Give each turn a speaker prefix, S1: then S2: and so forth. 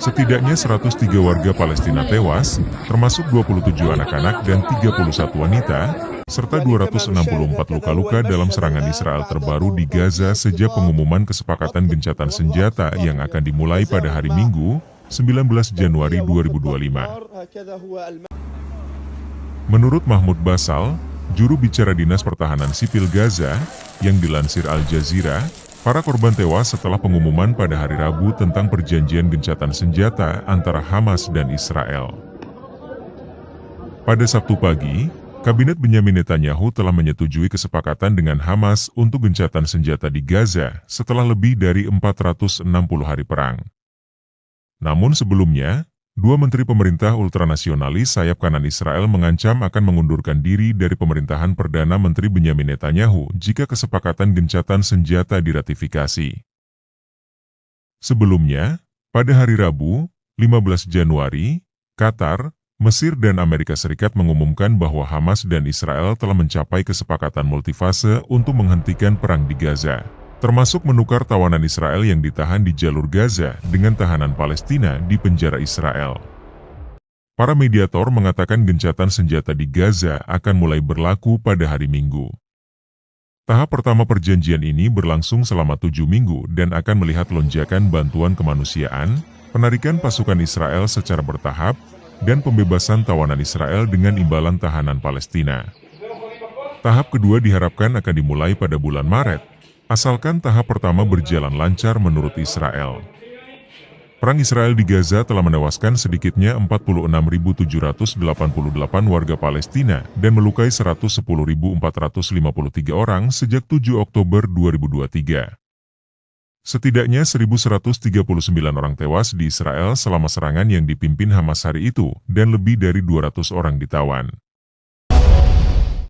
S1: Setidaknya 103 warga Palestina tewas, termasuk 27 anak-anak dan 31 wanita, serta 264 luka-luka dalam serangan Israel terbaru di Gaza sejak pengumuman kesepakatan gencatan senjata yang akan dimulai pada hari Minggu, 19 Januari 2025. Menurut Mahmud Basal, juru bicara Dinas Pertahanan Sipil Gaza, yang dilansir Al Jazeera, para korban tewas setelah pengumuman pada hari Rabu tentang perjanjian gencatan senjata antara Hamas dan Israel. Pada Sabtu pagi, Kabinet Benyamin Netanyahu telah menyetujui kesepakatan dengan Hamas untuk gencatan senjata di Gaza setelah lebih dari 460 hari perang. Namun sebelumnya, dua menteri pemerintah ultranasionalis sayap kanan Israel mengancam akan mengundurkan diri dari pemerintahan Perdana Menteri Benyamin Netanyahu jika kesepakatan gencatan senjata diratifikasi. Sebelumnya, pada hari Rabu, 15 Januari, Qatar, Mesir dan Amerika Serikat mengumumkan bahwa Hamas dan Israel telah mencapai kesepakatan multifase untuk menghentikan perang di Gaza, termasuk menukar tawanan Israel yang ditahan di jalur Gaza dengan tahanan Palestina di penjara Israel. Para mediator mengatakan gencatan senjata di Gaza akan mulai berlaku pada hari Minggu. Tahap pertama perjanjian ini berlangsung selama 7 minggu dan akan melihat lonjakan bantuan kemanusiaan, penarikan pasukan Israel secara bertahap, dan pembebasan tawanan Israel dengan imbalan tahanan Palestina. Tahap kedua diharapkan akan dimulai pada bulan Maret, asalkan tahap pertama berjalan lancar menurut Israel. Perang Israel di Gaza telah menewaskan sedikitnya 46.788 warga Palestina dan melukai 110.453 orang sejak 7 Oktober 2023. Setidaknya 1.139 orang tewas di Israel selama serangan yang dipimpin Hamas hari itu dan lebih dari 200 orang ditawan.